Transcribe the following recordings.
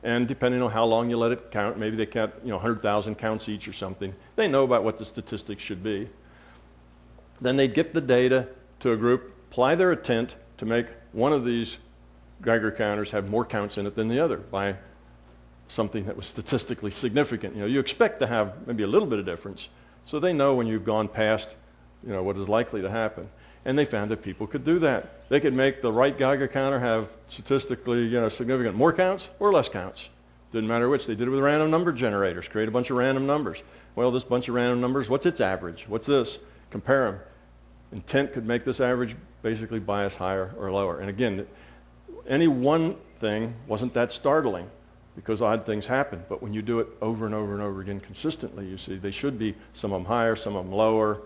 And depending on how long you let it count, maybe they count 100,000 counts each or something, they know about what the statistics should be. Then they'd get the data to a group, apply their intent to make one of these Geiger counters have more counts in it than the other by something that was statistically significant. You expect to have maybe a little bit of difference, so they know when you've gone past what is likely to happen. And they found that people could do that. They could make the right Geiger counter have statistically significant more counts or less counts. Didn't matter which. They did it with random number generators, create a bunch of random numbers. Well, this bunch of random numbers, what's its average? What's this? Compare them. Intent could make this average basically bias higher or lower. And again, any one thing wasn't that startling because odd things happen. But when you do it over and over and over again consistently, you see they should be some of them higher, some of them lower,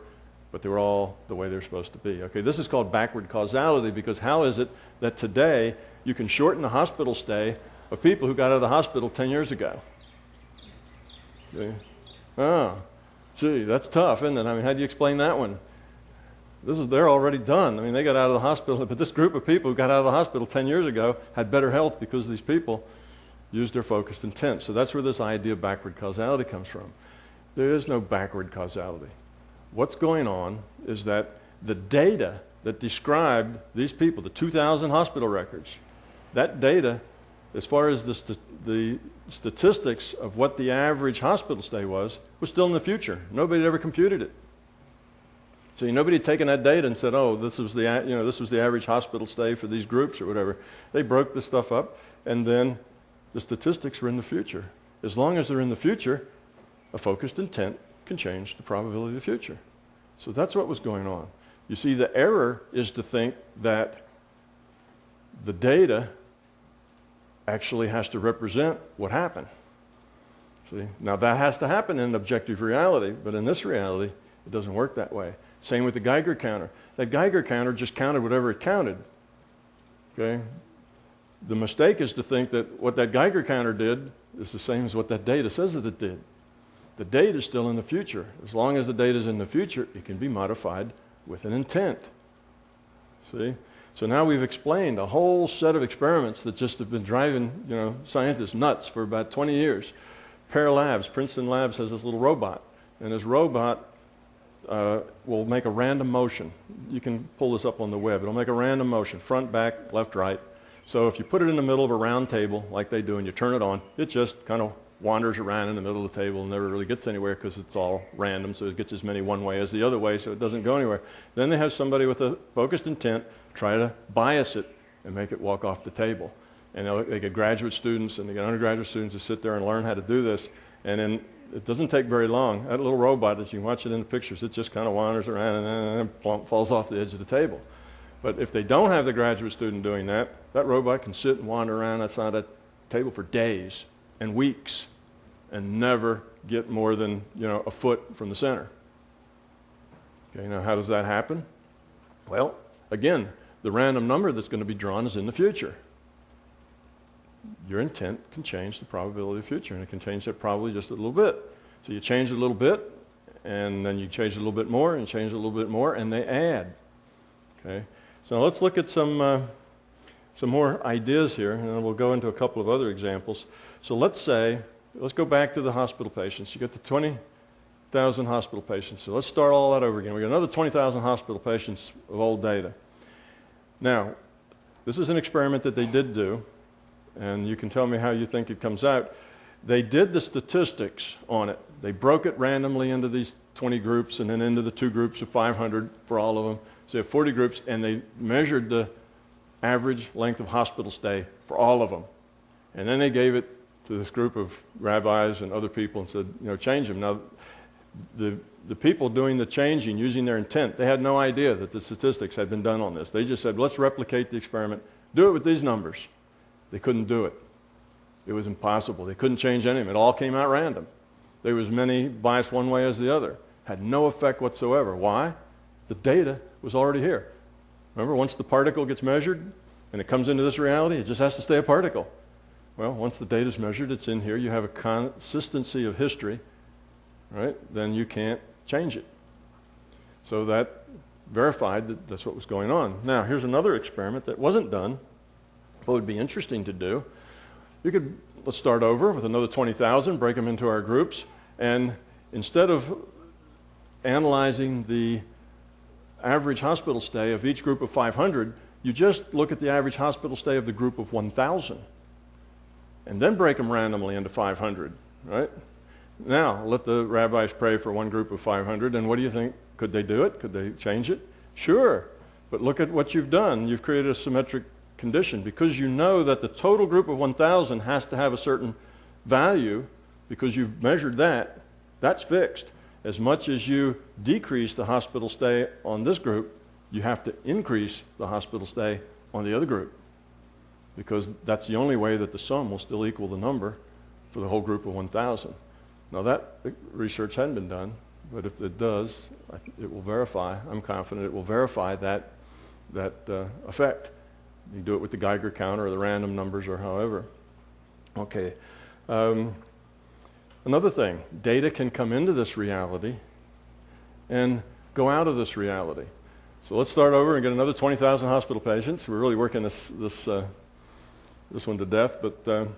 but they were all the way they're supposed to be. Okay, this is called backward causality, because how is it that today you can shorten the hospital stay of people who got out of the hospital 10 years ago? Okay. Oh, gee, that's tough, isn't it? I mean, how do you explain that one? They're already done. I mean, they got out of the hospital, but this group of people who got out of the hospital 10 years ago had better health because these people used their focused intent. So that's where this idea of backward causality comes from. There is no backward causality. What's going on is that the data that described these people, the 2,000 hospital records, that data, as far as the statistics of what the average hospital stay was still in the future. Nobody had ever computed it. See, nobody had taken that data and said, oh, this was the average hospital stay for these groups or whatever. They broke the stuff up, and then the statistics were in the future. As long as they're in the future, a focused intent can change the probability of the future. So that's what was going on. You see, the error is to think that the data actually has to represent what happened. See, now that has to happen in objective reality, but in this reality, it doesn't work that way. Same with the Geiger counter. That Geiger counter just counted whatever it counted. Okay? The mistake is to think that what that Geiger counter did is the same as what that data says that it did. The data is still in the future. As long as the data is in the future, it can be modified with an intent. See? So now we've explained a whole set of experiments that just have been driving scientists nuts for about 20 years. Pear Labs, Princeton Labs, has this little robot. And this robot will make a random motion. You can pull this up on the web. It'll make a random motion, front, back, left, right. So if you put it in the middle of a round table like they do and you turn it on, it just kind of wanders around in the middle of the table and never really gets anywhere because it's all random, so it gets as many one way as the other way, so it doesn't go anywhere. Then they have somebody with a focused intent try to bias it and make it walk off the table. And they get graduate students and they get undergraduate students to sit there and learn how to do this. And then it doesn't take very long. That little robot, as you can watch it in the pictures, it just kind of wanders around and plump, falls off the edge of the table. But if they don't have the graduate student doing that, that robot can sit and wander around outside that table for days and weeks and never get more than a foot from the center. Okay, now how does that happen? Well, again, the random number that's going to be drawn is in the future. Your intent can change the probability of the future, and it can change that probably just a little bit. So you change it a little bit, and then you change it a little bit more, and change it a little bit more, and they add. Okay, so let's look at some more ideas here, and then we'll go into a couple of other examples. So let's go back to the hospital patients. You get the 20,000 hospital patients. So let's start all that over again. We got another 20,000 hospital patients of old data. Now, this is an experiment that they did do, and you can tell me how you think it comes out. They did the statistics on it. They broke it randomly into these 20 groups and then into the 2 groups of 500 for all of them. So you have 40 groups, and they measured the average length of hospital stay for all of them. And then they gave it to this group of rabbis and other people and said, change them. Now, the people doing the changing, using their intent, they had no idea that the statistics had been done on this. They just said, let's replicate the experiment. Do it with these numbers. They couldn't do it. It was impossible. They couldn't change any of them. It all came out random. There was many biased one way as the other. Had no effect whatsoever. Why? The data was already here. Remember, once the particle gets measured and it comes into this reality, it just has to stay a particle. Well, once the data is measured, it's in here. You have a consistency of history, right? Then you can't change it. So that verified that that's what was going on. Now, here's another experiment that wasn't done, but would be interesting to do. You could, let's start over with another 20,000, break them into our groups, and instead of analyzing the average hospital stay of each group of 500, you just look at the average hospital stay of the group of 1,000, and then break them randomly into 500, right? Now, let the rabbis pray for one group of 500, and what do you think? Could they do it? Could they change it? Sure, but look at what you've done. You've created a symmetric condition because you know that the total group of 1,000 has to have a certain value because you've measured that. That's fixed. As much as you decrease the hospital stay on this group, you have to increase the hospital stay on the other group because that's the only way that the sum will still equal the number for the whole group of 1,000. Now that research hadn't been done, but if it does, it will verify, I'm confident it will verify that effect. You do it with the Geiger counter or the random numbers or however. Okay. Another thing, data can come into this reality and go out of this reality. So let's start over and get another 20,000 hospital patients. We're really working this one to death, but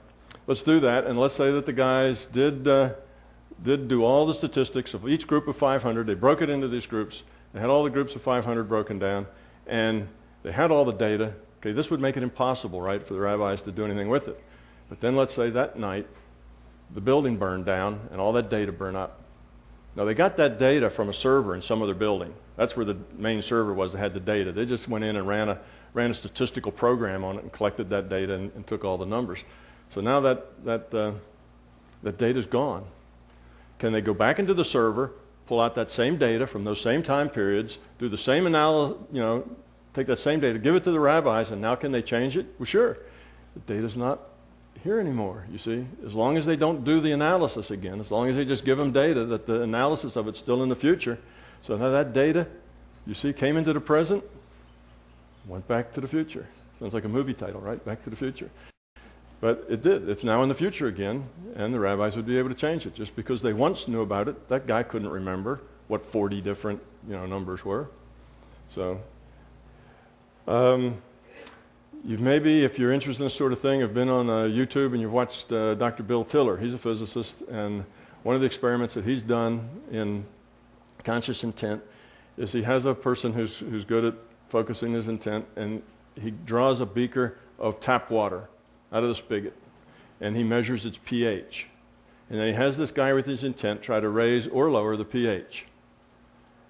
let's do that. And let's say that the guys did do all the statistics of each group of 500. They broke it into these groups. They had all the groups of 500 broken down, and they had all the data. Okay, this would make it impossible, right, for the rabbis to do anything with it. But then let's say that night, the building burned down and all that data burned up. Now they got that data from a server in some other building. That's where the main server was that had the data. They just went in and ran a statistical program on it and collected that data and took all the numbers. So now that data's gone. Can they go back into the server, pull out that same data from those same time periods, do the same analysis, take that same data, give it to the rabbis, and now can they change it? Well, sure. The data's not here anymore, you see. As long as they don't do the analysis again, as long as they just give them data, that the analysis of it's still in the future. So now that data, you see, came into the present, went back to the future. Sounds like a movie title, right? Back to the Future. But it did. It's now in the future again, and the rabbis would be able to change it. Just because they once knew about it, that guy couldn't remember what 40 different numbers were. So you've maybe, if you're interested in this sort of thing, have been on YouTube and you've watched Dr. Bill Tiller. He's a physicist, and one of the experiments that he's done in conscious intent is he has a person who's good at focusing his intent, and he draws a beaker of tap water out of the spigot, and he measures its pH. And then he has this guy with his intent try to raise or lower the pH.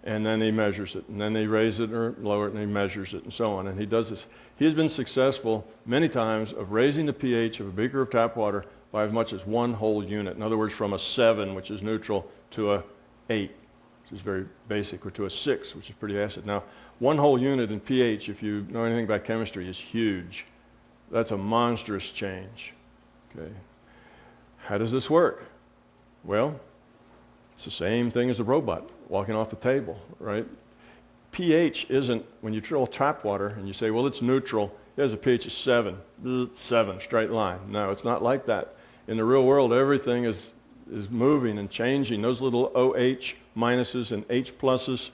And then he measures it, and then they raise it or lower it, and he measures it, and so on. And he does this. He has been successful many times of raising the pH of a beaker of tap water by as much as 1 whole unit. In other words, from a 7, which is neutral, to a 8, which is very basic, or to a 6, which is pretty acid. Now, 1 whole unit in pH, if you know anything about chemistry, is huge. That's a monstrous change. Okay. How does this work? Well, it's the same thing as a robot walking off the table, right? pH isn't, when you drill tap water and you say, well, it's neutral, it has a pH of 7, 7, straight line. No, it's not like that. In the real world, everything is moving and changing. Those little OH minuses and H pluses,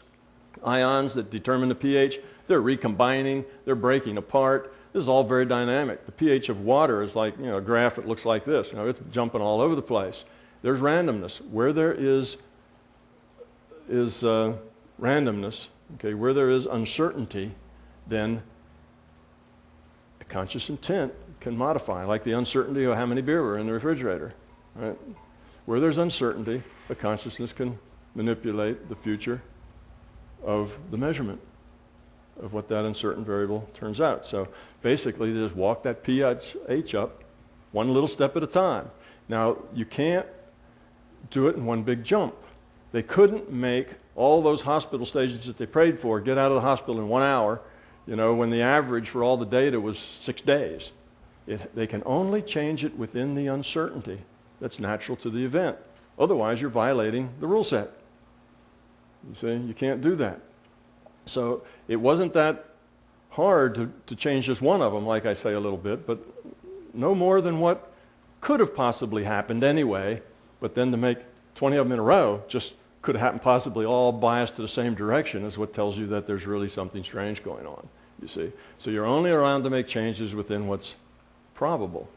ions that determine the pH, they're recombining, they're breaking apart. This is all very dynamic. The pH of water is like, a graph that looks like this. It's jumping all over the place. There's randomness. Where there is randomness, okay, where there is uncertainty, then a conscious intent can modify, like the uncertainty of how many beer were in the refrigerator. Right? Where there's uncertainty, a consciousness can manipulate the future of the measurement of what that uncertain variable turns out. So basically, they just walk that pH up one little step at a time. Now, you can't do it in one big jump. They couldn't make all those hospital stages that they prayed for get out of the hospital in 1 hour, when the average for all the data was 6 days. They can only change it within the uncertainty that's natural to the event. Otherwise, you're violating the rule set. You see, you can't do that. So it wasn't that hard to change just one of them, like I say a little bit, but no more than what could have possibly happened anyway. But then to make 20 of them in a row just could have happened possibly all biased to the same direction is what tells you that there's really something strange going on, you see. So you're only allowed to make changes within what's probable.